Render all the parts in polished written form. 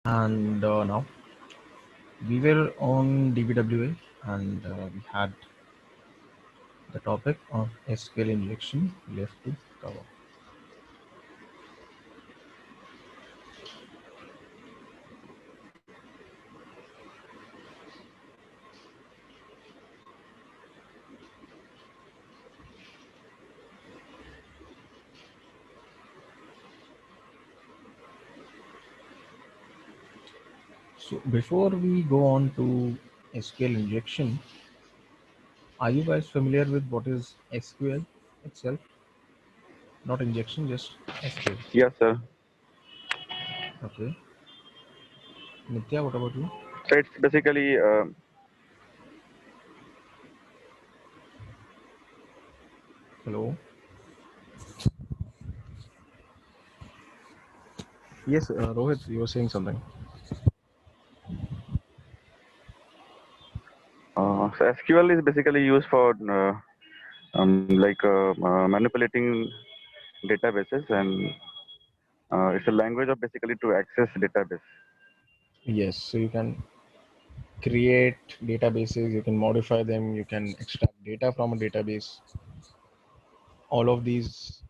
And now we were on DBWA, and we had the topic of SQL injection left to cover. So before we go on to SQL injection, are you guys familiar with what is SQL itself? Not injection, just SQL. Yes, sir. Okay. Nitya, what about you? So it's basically Hello. Yes, Rohit, you were saying something. so SQL is basically used for manipulating databases, and it's a language of basically to access database. Yes, so you can create databases, you can modify them, you can extract data from a database. All of these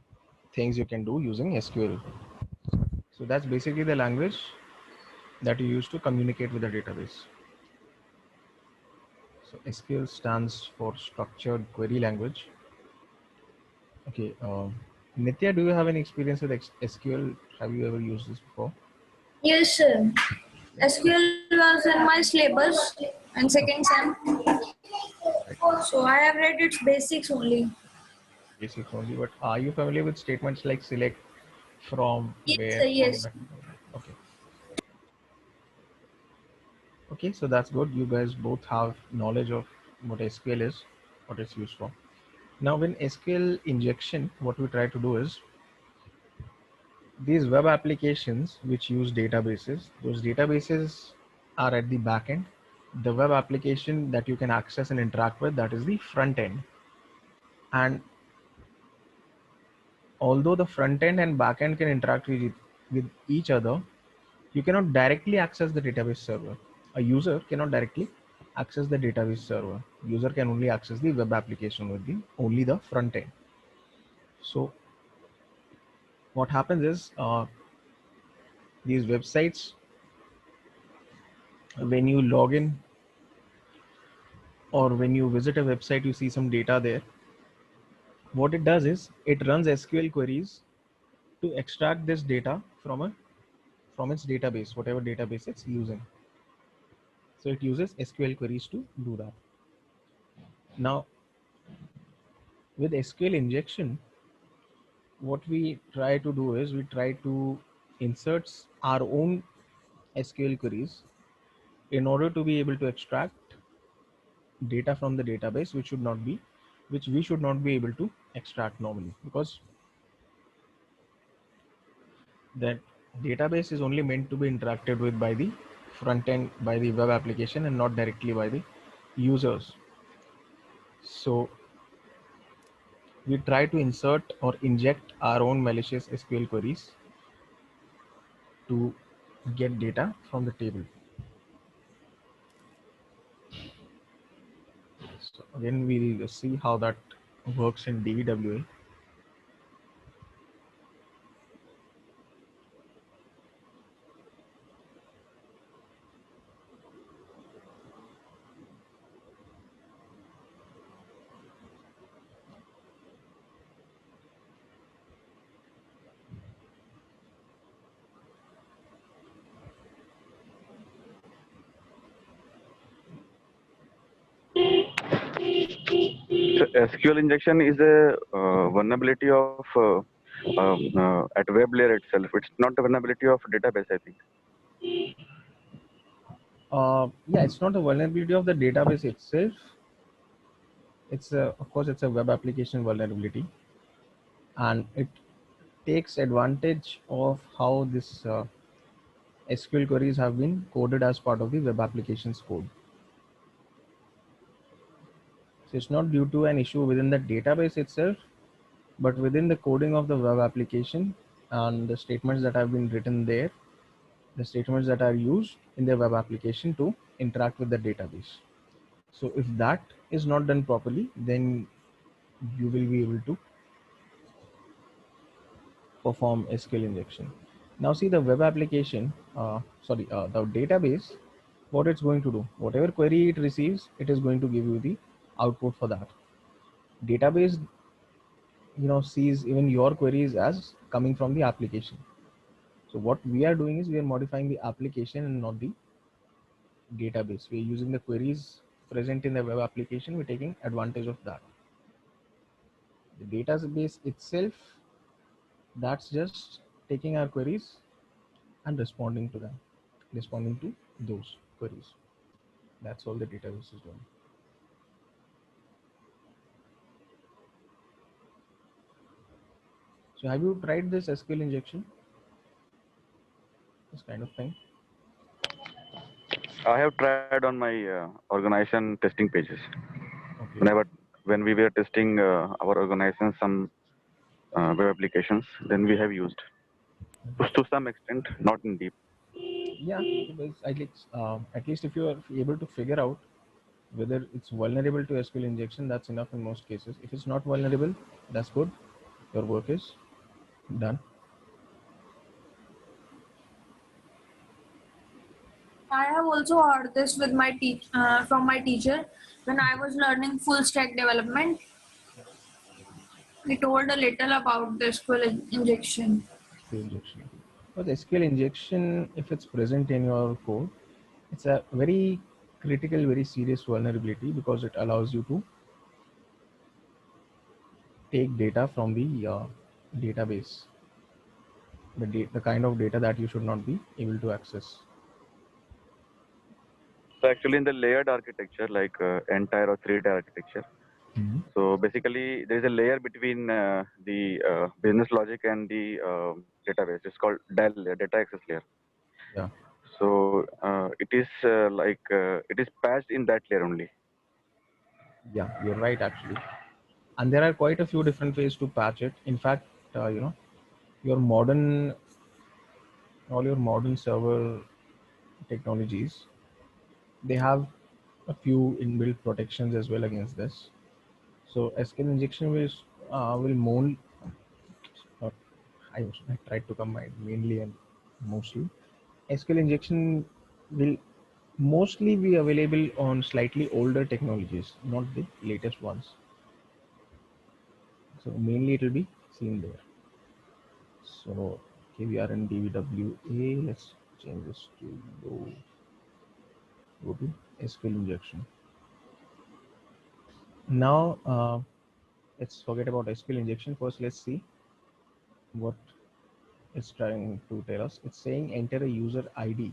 things you can do using SQL. So that's basically the language that you use to communicate with the database. So SQL stands for Structured Query Language. Okay, Nitya, do you have any experience with SQL? Have you ever used this before? Yes, sir. SQL was in my syllabus and second Okay, sem. right. So I have read its basics only. Basics only, but are you familiar with statements like select, from, Yes, where, sir. Yes. format? Okay. Okay, so that's good. You guys both have knowledge of what SQL is, what it's used for. Now, in SQL injection, what we try to do is these web applications which use databases, those databases are at the back end. The web application that you can access and interact with, that is the front end. And although the front end and back end can interact with each other, you cannot directly access the database server. A user cannot directly access the database server. User can only access the web application with the only the front end. So what happens is these websites, when you log in or when you visit a website, you see some data there. What it does is it runs SQL queries to extract this data from its database, whatever database it's using. So it uses SQL queries to do that. Now, with SQL injection, what we try to do is we try to insert our own SQL queries in order to be able to extract data from the database, which we should not be able to extract normally, because that database is only meant to be interacted with by the front end, by the web application, and not directly by the users. So we try to insert or inject our own malicious SQL queries to get data from the table. So again, we'll see how that works in DBWA. So SQL injection is a vulnerability of at web layer itself. It's not a vulnerability of database, I think. Yeah, it's not a vulnerability of the database itself. It's of course, it's a web application vulnerability, and it takes advantage of how this SQL queries have been coded as part of the web application's code. So it's not due to an issue within the database itself, but within the coding of the web application and the statements that have been written there. the statements that are used in the web application to interact with the database. So if that is not done properly, then you will be able to perform SQL injection. Now see the web application, the database, what it's going to do, whatever query it receives, it is going to give you the output for that. Database, sees even your queries as coming from the application. So what we are doing is we are modifying the application and not the database. We are using the queries present in the web application. We're taking advantage of that. The database itself, that's just taking our queries and responding to them, responding to those queries. That's all the database is doing. So have you tried this SQL injection? This kind of thing? I have tried on my organization testing pages. Okay. When we were testing our organization some web applications, then we have used to some extent, not in deep. Yeah, because at least if you are able to figure out whether it's vulnerable to SQL injection, that's enough in most cases. If it's not vulnerable, that's good. Your work is done. I have also heard this with my from my teacher when I was learning full stack development. He told a little about the SQL injection. SQL injection. But SQL injection, if it's present in your code, it's a very critical, very serious vulnerability because it allows you to take data from the database, the kind of data that you should not be able to access. So actually, in the layered architecture, like n-tier or 3-tier architecture, so basically there is a layer between the business logic and the database. It's called DAL layer, data access layer. Yeah. So it is it is patched in that layer only. Yeah, you're right actually. And there are quite a few different ways to patch it. In fact, your modern, all your modern server technologies, they have a few inbuilt protections as well against this. So SQL injection will mold. Uh, I tried to combine mainly and mostly. SQL injection will mostly be available on slightly older technologies, not the latest ones. So mainly it will be seen there. So okay, we are in DBWA. Let's change this to go to SQL injection. Now let's forget about SQL injection. First, let's see what it's trying to tell us. It's saying enter a user ID.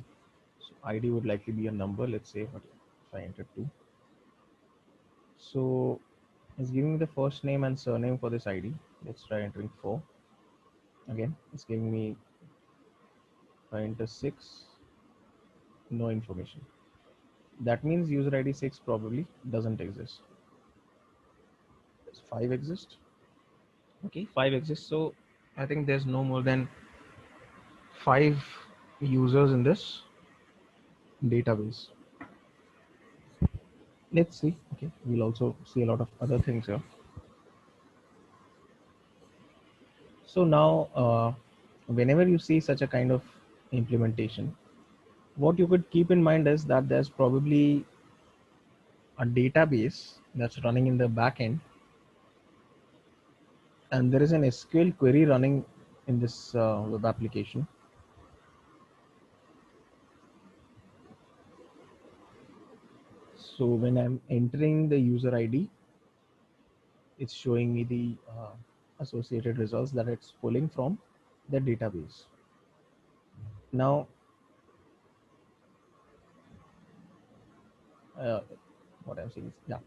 So ID would likely be a number. Let's say what if I enter 2. So it's giving me the first name and surname for this ID. Let's try entering 4. Again, it's giving me, if I enter 6, no information. That means user ID 6 probably doesn't exist. Does 5 exist? Okay, 5 exists. So I think there's no more than 5 users in this database. Let's see. Okay, we'll also see a lot of other things here. So now, whenever you see such a kind of implementation, what you could keep in mind is that there's probably a database that's running in the backend, and there is an SQL query running in this web application. So when I'm entering the user ID, it's showing me the associated results that it's pulling from the database. Now, what I'm saying is, yeah,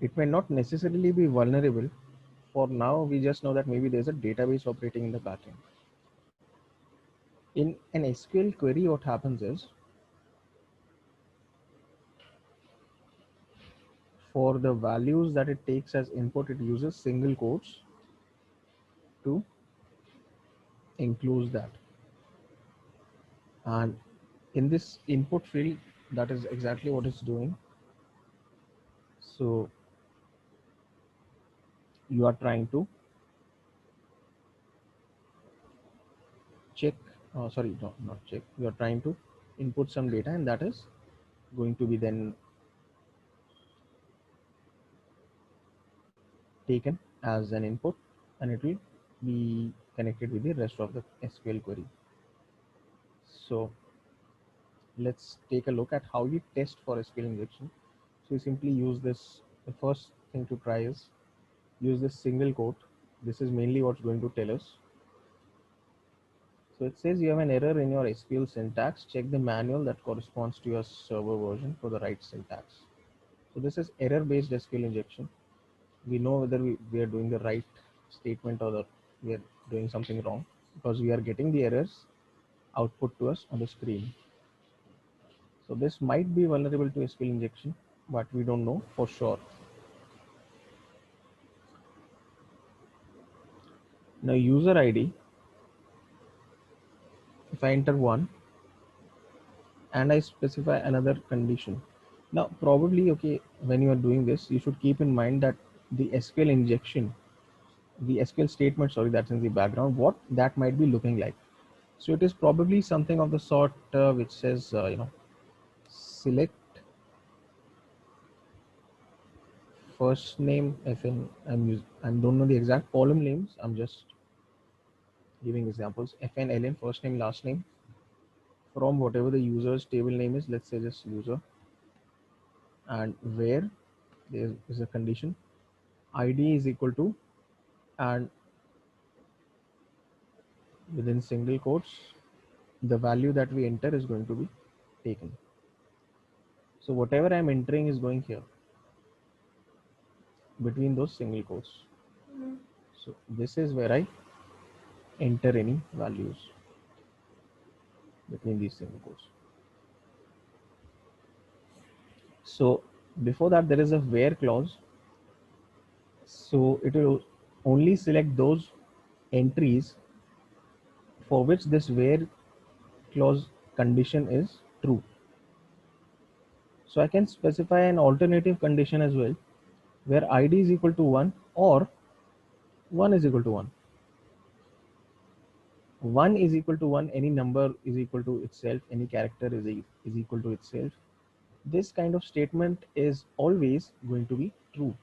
it may not necessarily be vulnerable. For now, we just know that maybe there's a database operating in the backend. In an SQL query, what happens is, for the values that it takes as input, it uses single quotes to enclose that, and in this input field, that is exactly what it's doing. So you are trying to check, sorry, no, not check, you are trying to input some data, and that is going to be then taken as an input, and it will be connected with the rest of the SQL query. So let's take a look at how you test for SQL injection. So you simply use this. The first thing to try is use this single quote. This is mainly what's going to tell us. So it says you have an error in your SQL syntax. Check the manual that corresponds to your server version for the right syntax. So this is error-based SQL injection. We know whether we are doing the right statement or we are doing something wrong, because we are getting the errors output to us on the screen. So this might be vulnerable to SQL injection, but we don't know for sure. Now user ID, if I enter 1 and I specify another condition. Now probably, okay, when you are doing this, you should keep in mind that the SQL injection, the SQL statement, sorry, that's in the background, what that might be looking like. So it is probably something of the sort which says, select first name FN. I don't know the exact column names. I'm just giving examples. FN, LN, first name, last name, from whatever the user's table name is. Let's say just user, and where there is a condition. ID is equal to, and within single quotes, the value that we enter is going to be taken. So whatever I'm entering is going here between those single quotes. So this is where I enter any values between these single quotes. So before that, there is a where clause. So it will only select those entries for which this where clause condition is true. So I can specify an alternative condition as well, where ID is equal to 1 or 1 is equal to 1. 1 is equal to 1, any number is equal to itself, any character is equal to itself. This kind of statement is always going to be true.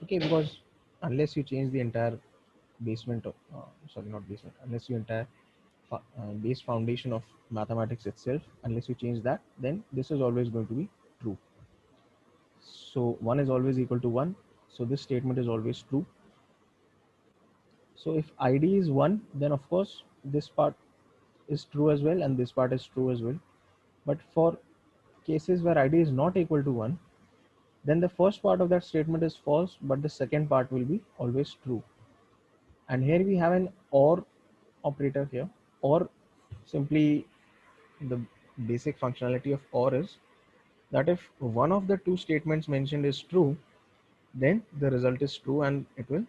Okay, because unless you change the entire basement of, sorry, not basement, unless you entire base foundation of mathematics itself, unless you change that, then this is always going to be true. So 1 is always equal to 1. So this statement is always true. So if ID is 1, then of course this part is true as well, and this part is true as well. But for cases where ID is not equal to 1, then the first part of that statement is false, but the second part will be always true. And here we have an OR operator here, or simply the basic functionality of OR is that if one of the two statements mentioned is true, then the result is true and it will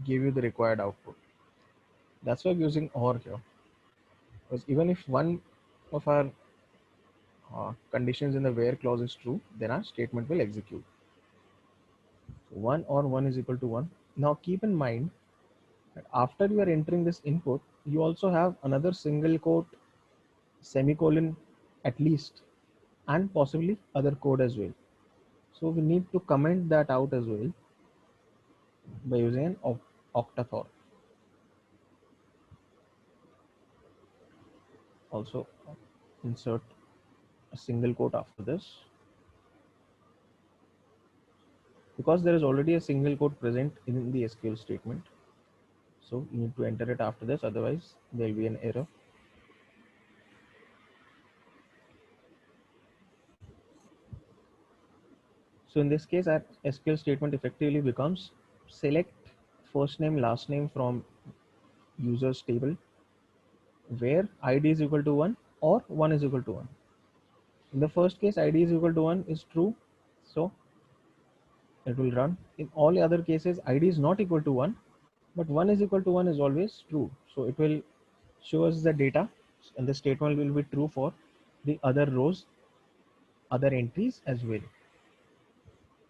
give you the required output. That's why we're using OR here, because even if one of our conditions in the where clause is true, then our statement will execute. So 1 or 1 is equal to 1. Now keep in mind that after you are entering this input, you also have another single quote, semicolon at least, and possibly other code as well. So we need to comment that out as well by using an octathor. Also insert a single quote after this, because there is already a single quote present in the SQL statement. So you need to enter it after this, otherwise there will be an error. So in this case, our SQL statement effectively becomes select first name, last name from users table where ID is equal to 1 or 1 is equal to 1. In the first case, ID is equal to 1 is true, so it will run. In all other cases, ID is not equal to 1, but 1 is equal to 1 is always true. So it will show us the data, and the statement will be true for the other rows, other entries as well.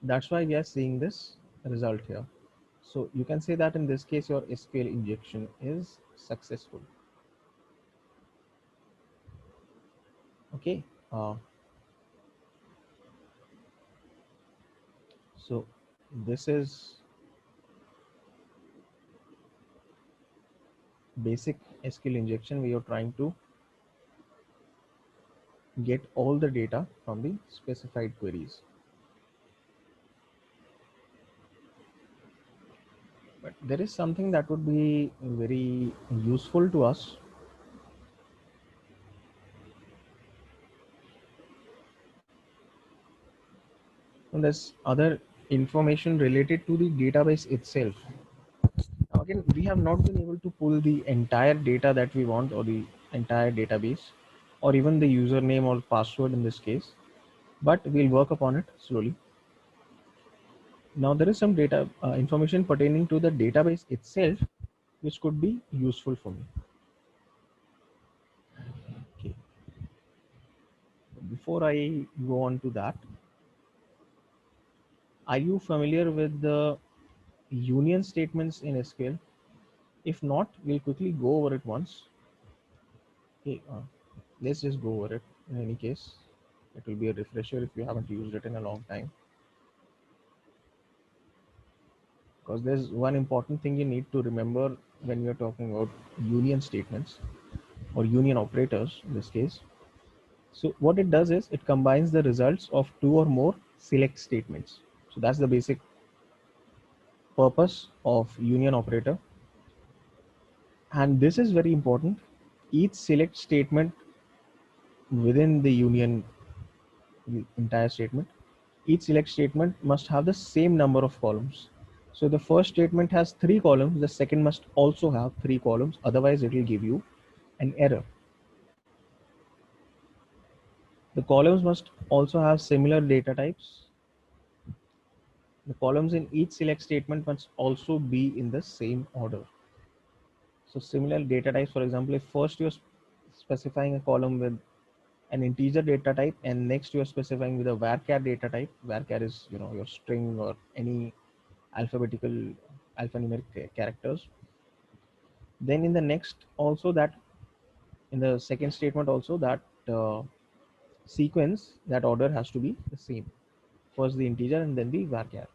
That's why we are seeing this result here. So you can say that in this case, your SQL injection is successful. Okay. So this is basic SQL injection. We are trying to get all the data from the specified queries. But there is something that would be very useful to us. And there's other information related to the database itself. Now again, we have not been able to pull the entire data that we want, or the entire database, or even the username or password in this case, but we'll work upon it slowly. Now there is some data information pertaining to the database itself, which could be useful for me. Okay. Before I go on to that, are you familiar with the union statements in SQL? If not, we'll quickly go over it once. Okay, let's just go over it. In any case, it will be a refresher if you haven't used it in a long time. Because there's one important thing you need to remember when you're talking about union statements or union operators in this case. So what it does is it combines the results of two or more select statements. So that's the basic purpose of union operator. And this is very important. Each select statement within the union, the entire statement, each select statement must have the same number of columns. So the first statement has 3 columns, the second must also have 3 columns, otherwise it will give you an error. The columns must also have similar data types. The columns in each select statement must also be in the same order. So similar data types, for example, if first you're specifying a column with an integer data type, and next you are specifying with a varchar data type. Varchar is, your string or any alphanumeric characters. Then in the next also, that in the second statement also, that sequence, that order has to be the same. First the integer and then the varchar.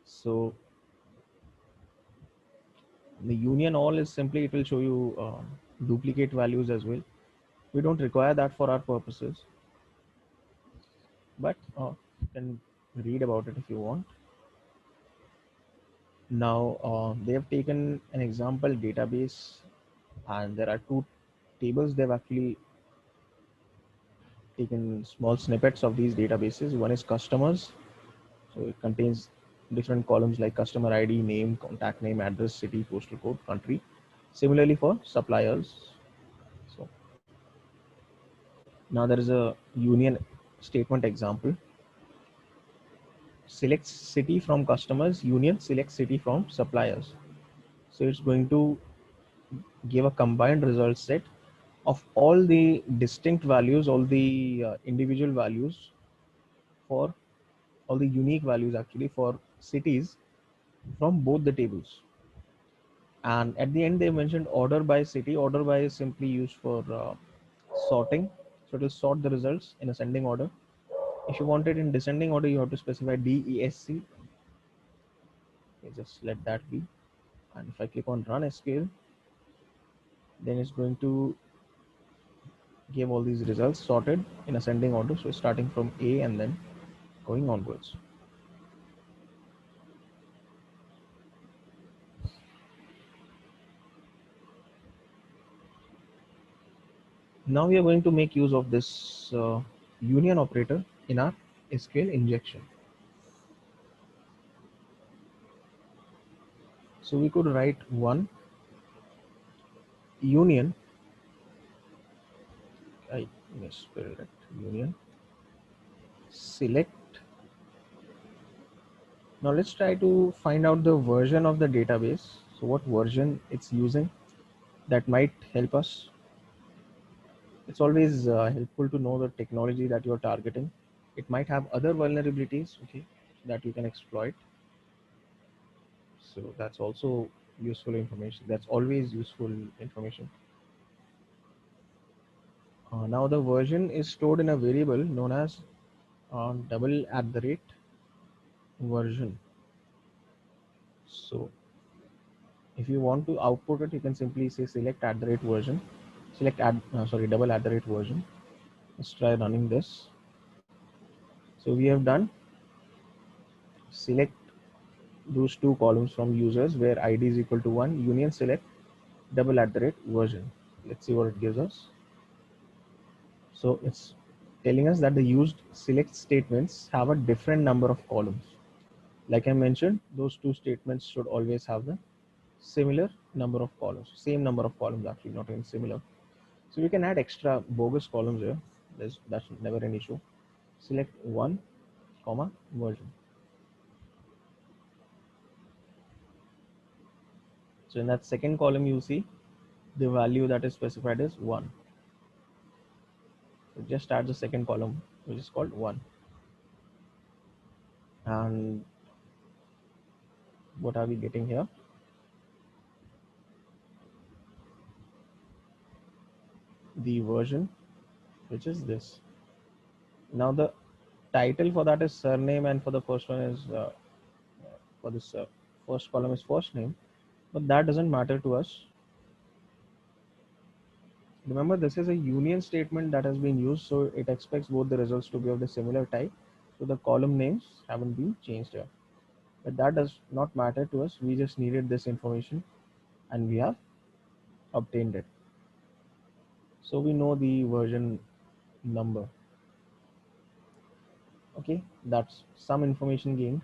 So the union all is simply, it will show you duplicate values as well. We don't require that for our purposes, but you can read about it if you want. Now they have taken an example database, and there are 2 tables. They've actually taken small snippets of these databases. One is customers, so it contains different columns like customer ID, name, contact name, address, city, postal code, country. Similarly for suppliers. So now there is a union statement example. Select city from customers, union select city from suppliers. So it's going to give a combined result set of all the distinct values, all the individual values, for all the unique values actually for cities from both the tables. And at the end they mentioned order by city. Order by is simply used for sorting. So it will sort the results in ascending order. If you want it in descending order, you have to specify DESC. Okay, just let that be. And if I click on run SQL, then it's going to give all these results sorted in ascending order. So starting from A and then going onwards. Now we are going to make use of this union operator in our SQL injection. So we could write one union, I misspelled it, union select. Now let's try to find out the version of the database. So what version it's using, that might help us. It's always helpful to know the technology that you're targeting. It might have other vulnerabilities, okay, that you can exploit. So that's also useful information. That's always useful information. Now the version is stored in a variable known as double at the rate version. So if you want to output it, you can simply say select at the rate version, select double at the rate version. Let's try running this. So we have done select those two columns from users where id is equal to 1, union select double at the rate version. Let's see what it gives us. So it's telling us that the used select statements have a different number of columns. Like I mentioned, those two statements should always have the similar number of columns, same number of columns actually, not even similar. So we can add extra bogus columns here. That's never an issue. Select 1, comma, version. So in that second column, you see the value that is specified is 1. So just add the second column, which is called 1. And what are we getting here? The version, which is this. Now the title for that is surname, and for the first one is for this first column is first name, but that doesn't matter to us. Remember, this is a union statement that has been used, so it expects both the results to be of the similar type. So the column names haven't been changed here, but that does not matter to us. We just needed this information and we have obtained it. So we know the version number. Okay, that's some information gained.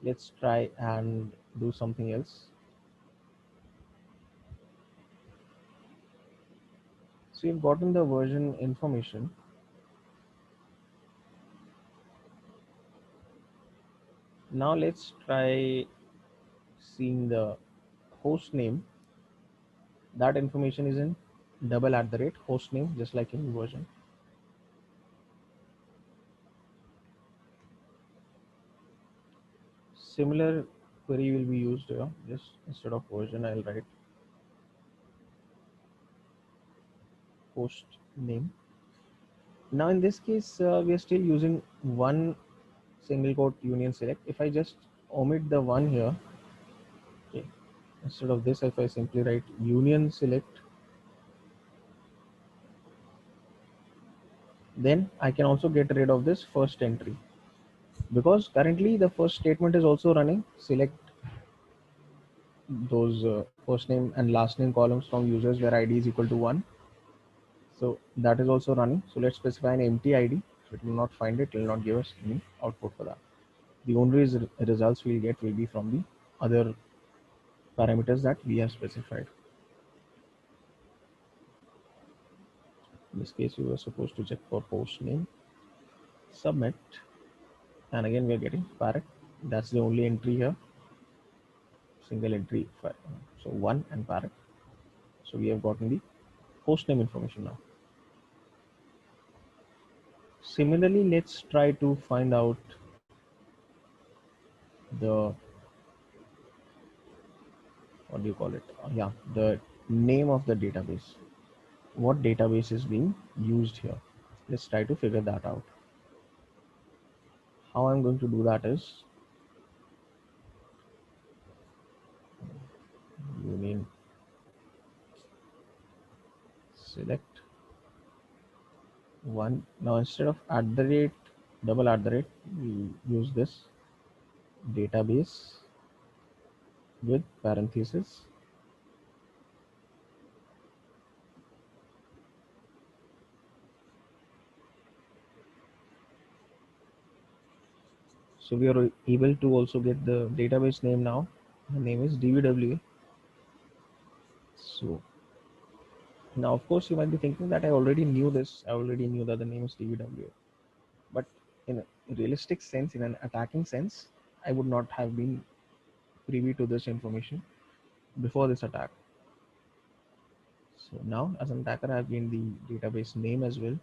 Let's try and do something else. So you've gotten the version information. Now let's try seeing the host name. That information is in double at the rate host name, just like in version. Similar query will be used here. Just instead of version, I'll write host name. Now in this case, we are still using one single quote union select. If I just omit the one here, okay, instead of this, if I simply write union select, then I can also get rid of this first entry, because currently the first statement is also running. Select those first name and last name columns from users where id is equal to 1. So that is also running. So let's specify an empty id. If it will not find it, it will not give us any output for that. The only results we'll get will be from the other parameters that we have specified. In this case, we were supposed to check for host name, submit, and again we are getting parrot. That's the only entry here, single entry. So 1 and parrot. So we have gotten the host name information now. Similarly, let's try to find out the, what do you call it? Yeah, the name of the database. What database is being used here? Let's try to figure that out. How I'm going to do that is union select 1. Now instead of at the rate, double at the rate, we use this database with parenthesis. So we are able to also get the database name now. The name is DBWA. So now, of course, you might be thinking that I already knew this. I already knew that the name is DBWA. But in a realistic sense, in an attacking sense, I would not have been privy to this information before this attack. So now as an attacker, I've gained the database name as well.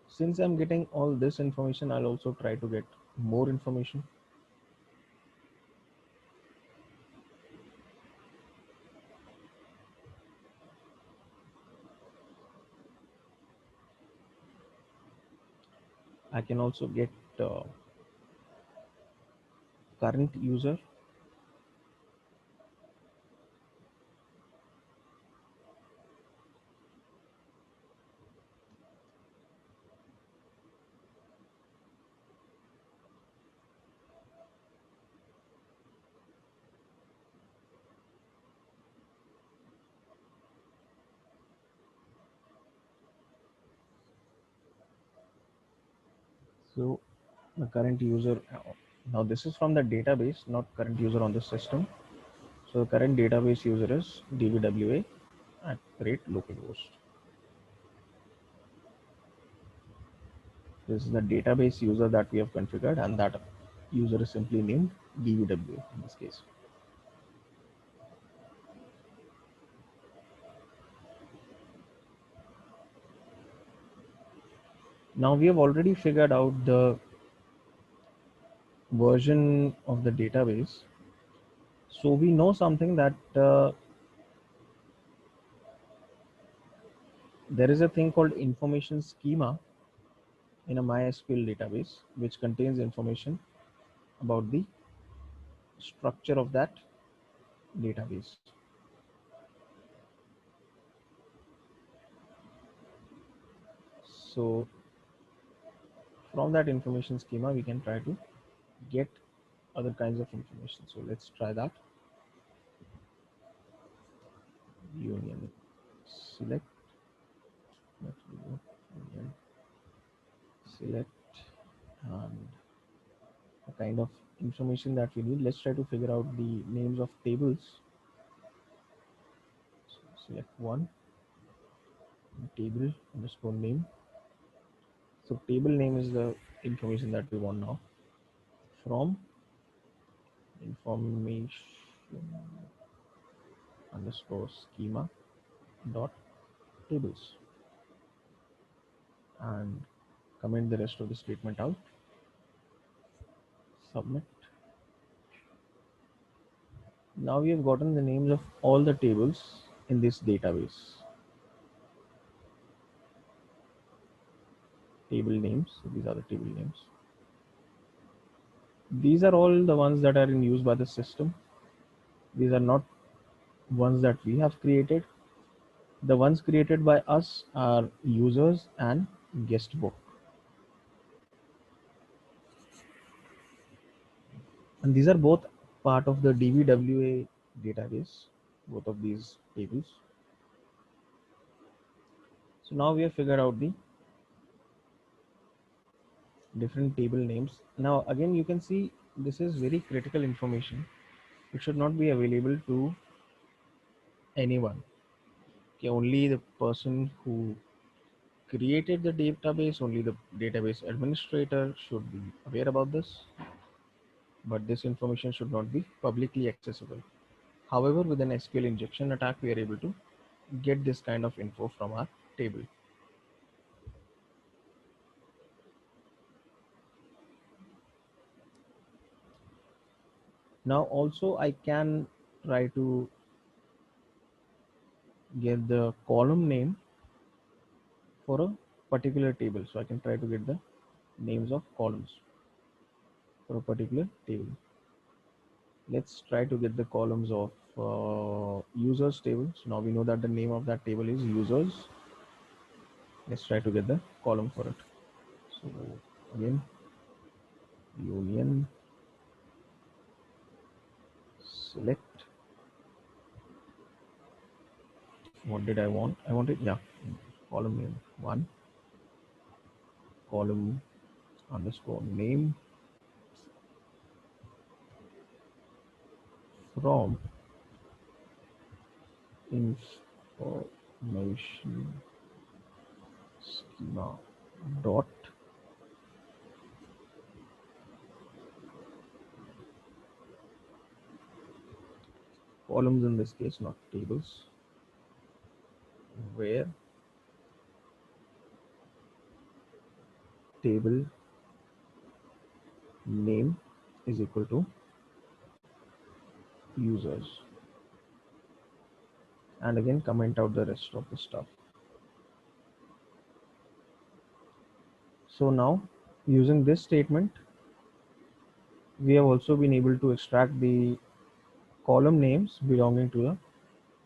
Since I'm getting all this information, I'll also try to get more information. I can also get current user. So the current user, now this is from the database, not current user on the system. So the current database user is dbwa at @localhost. This is the database user that we have configured, and that user is simply named dbwa in this case. Now we have already figured out the version of the database. So we know something that there is a thing called information schema in a MySQL database, which contains information about the structure of that database. So from that information schema, we can try to get other kinds of information. So let's try that. Union select, union select, and the kind of information that we need. Let's try to figure out the names of tables. So select one, table underscore name. So table name is the information that we want now. From information underscore schema dot tables, and comment the rest of the statement out. Submit. Now we have gotten the names of all the tables in this database. Table names. So these are the table names. These are all the ones that are in use by the system. These are not ones that we have created. The ones created by us are users and guest book. And these are both part of the DBWA database, both of these tables. So now we have figured out the different table names. Now again, you can see this is very critical information. It should not be available to anyone. Okay, only the person who created the database, only the database administrator should be aware about this. But this information should not be publicly accessible. However, with an SQL injection attack, we are able to get this kind of info from our table. Now also I can try to get the column name for a particular table. So I can try to get the names of columns for a particular table. Let's try to get the columns of users table. So now we know that the name of that table is users. Let's try to get the column for it. So again, union select. What did I want? I wanted, yeah, column name one, column underscore name from information schema dot columns in this case, not tables, where table name is equal to users, and again comment out the rest of the stuff. So now using this statement, we have also been able to extract the column names belonging to the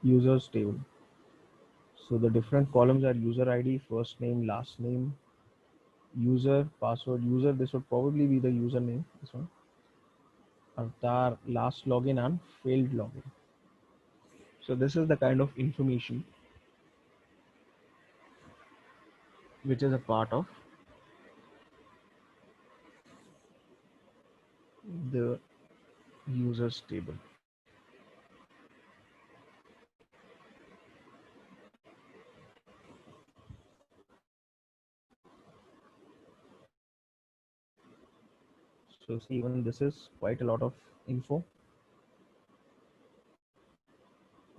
users table. So the different columns are user ID, first name, last name, user, password, user. This would probably be the username. This one, avatar, last login, and failed login. So this is the kind of information which is a part of the users table. So see, even this is quite a lot of info.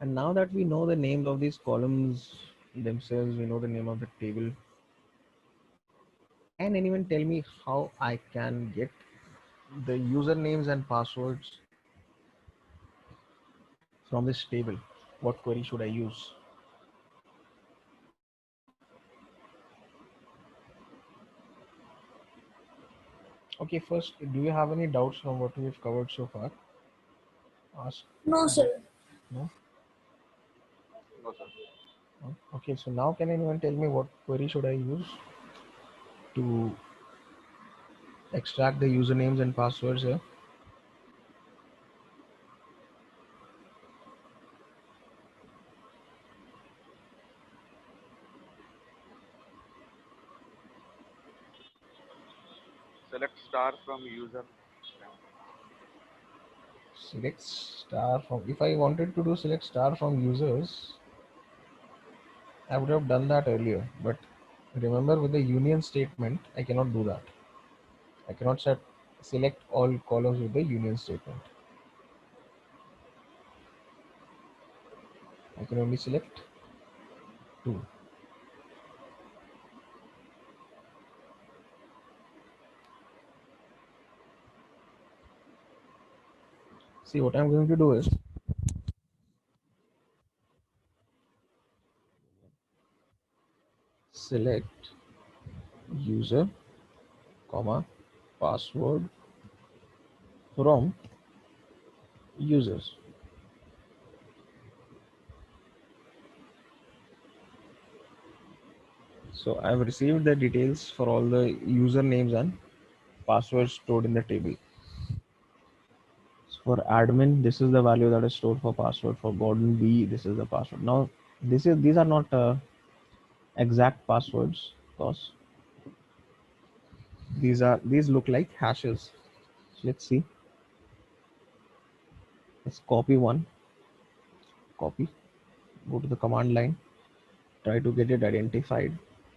And now that we know the names of these columns themselves, we know the name of the table. Can anyone tell me how I can get the usernames and passwords from this table? What query should I use? Okay, first, do you have any doubts from what we've covered so far? Ask. No, sir. No? No, sir. No? Okay, so now can anyone tell me what query should I use to extract the usernames and passwords here? Select star from user. Select star from, if I wanted to do select star from users, I would have done that earlier, but remember with the union statement, I cannot do that. I cannot select all columns with the union statement. I can only select two. See, what I'm going to do is select user, comma, password from users. So I've received the details for all the usernames and passwords stored in the table. So for admin, this is the value that is stored for password. For Gordon B, this is the password. Now, these are not exact passwords, because these look like hashes. So let's see. Let's copy one. Copy. Go to the command line. Try to get it identified.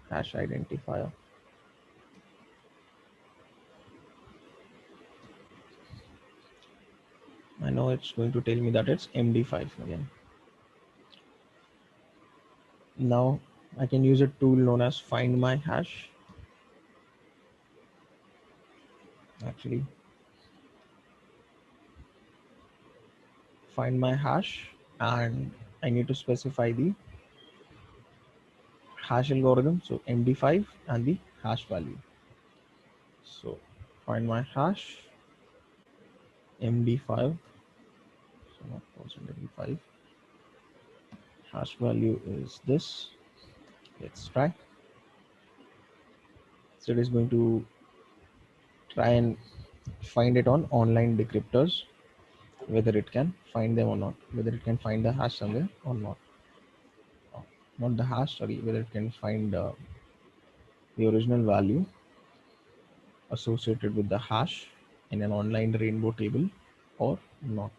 Hash identifier. I know it's going to tell me that it's MD5 again. Now I can use a tool known as find my hash. Actually, find my hash, and I need to specify the hash algorithm. So MD5 and the hash value. So find my hash, MD5. So not %MD5. Hash value is this. Let's try. So it is going to try and find it on online decryptors, whether it can find them or not, whether it can find the hash somewhere or not. Not the hash, sorry, whether it can find the original value associated with the hash in an online rainbow table or not.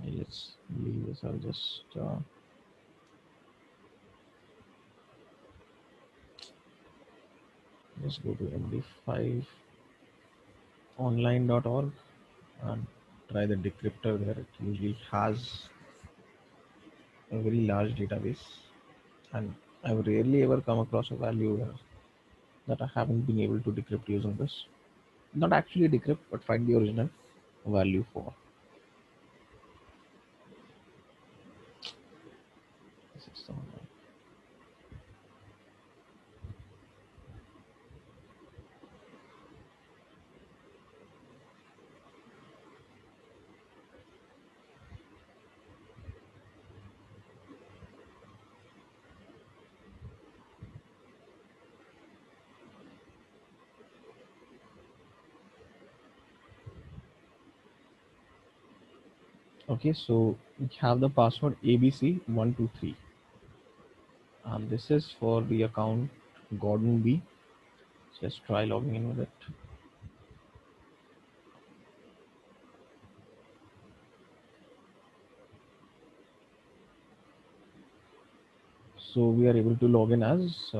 Let's leave this. I'll just go to md5 online.org and try the decryptor there. It usually has a very large database, and I've rarely ever come across a value that I haven't been able to decrypt using this. Not actually decrypt, but find the original value for. This is the one. Okay, so we have the password ABC123, and this is for the account Gordon B. So let's try logging in with it. So we are able to log in as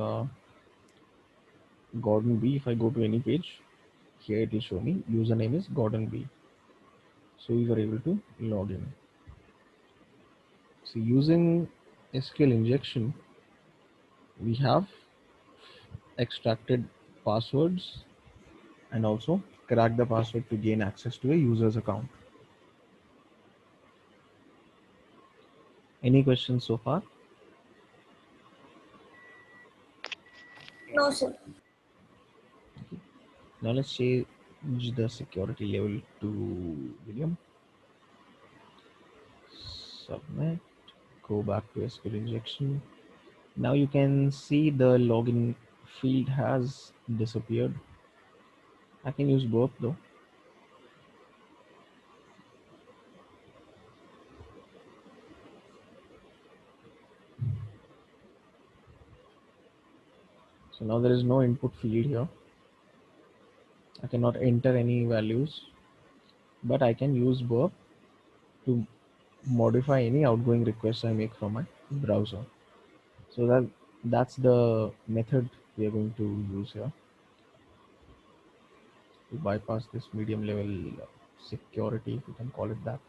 Gordon B. If I go to any page, here it will show me username is Gordon B. So we were able to log in. So using SQL injection, we have extracted passwords and also cracked the password to gain access to a user's account. Any questions so far? No, sir. Now let's change the security level to medium. Submit. Go back to SQL injection. Now you can see the login field has disappeared. I can use both though. So now there is no input field here. I cannot enter any values, but I can use Burp to modify any outgoing requests I make from my browser. So that's the method we are going to use here to bypass this medium level security, if you can call it that.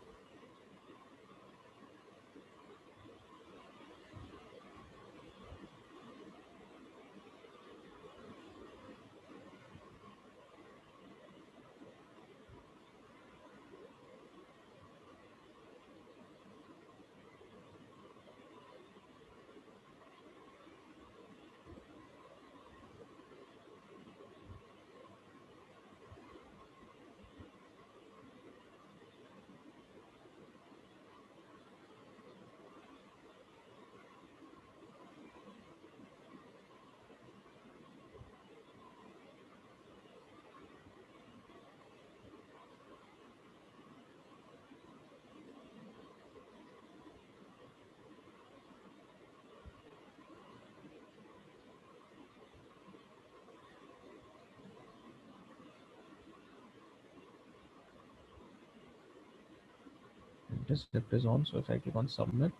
intercept is on. So if I click on submit,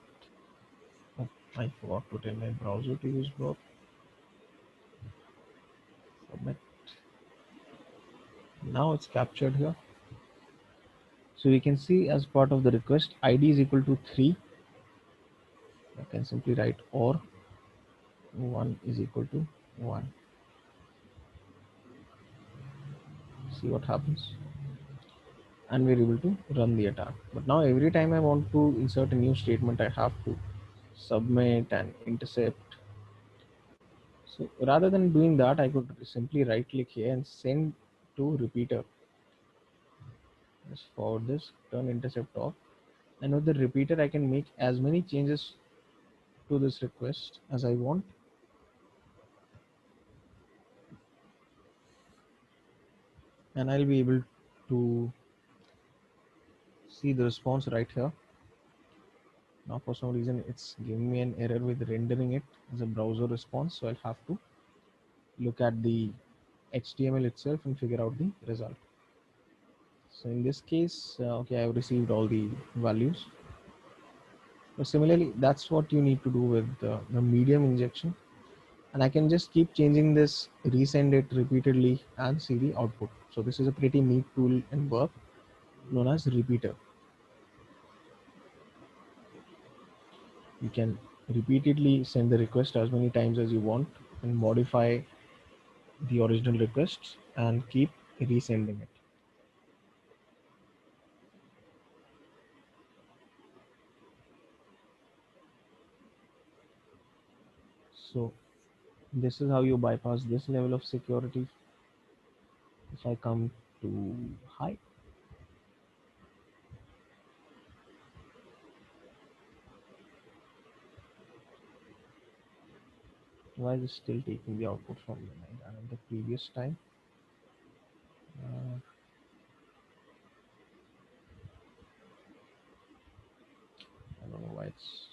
oh, I forgot to tell my browser to use Brave. Submit. Now it's captured here. So we can see as part of the request, ID is equal to 3. I can simply write or 1 is equal to 1. See what happens. And we're able to run the attack. But now every time I want to insert a new statement, I have to submit and intercept. So rather than doing that, I could simply right click here and send to repeater. Just forward this, turn intercept off. And with the repeater, I can make as many changes to this request as I want. And I'll be able to see the response right here. Now for some reason it's giving me an error with rendering it as a browser response, so I'll have to look at the HTML itself and figure out the result. So in this case, okay, I've received all the values. But similarly, that's what you need to do with the medium injection. And I can just keep changing this, resend it repeatedly and see the output. So this is a pretty neat tool in work known as repeater. You can repeatedly send the request as many times as you want and modify the original requests and keep resending it. So this is how you bypass this level of security. If I come to hi, why is it still taking the output from the previous time? I don't know why it's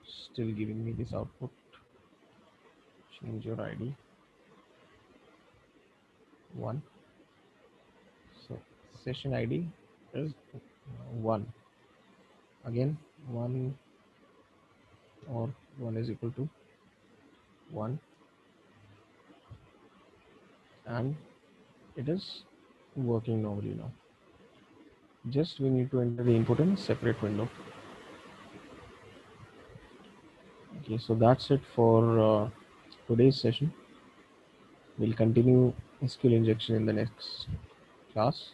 still giving me this output. Change your ID 1. So session ID is 1. Again 1 or 1 is equal to 1, and it is working normally now. Just we need to enter the input in a separate window. Okay, so that's it for today's session. We'll continue SQL injection in the next class.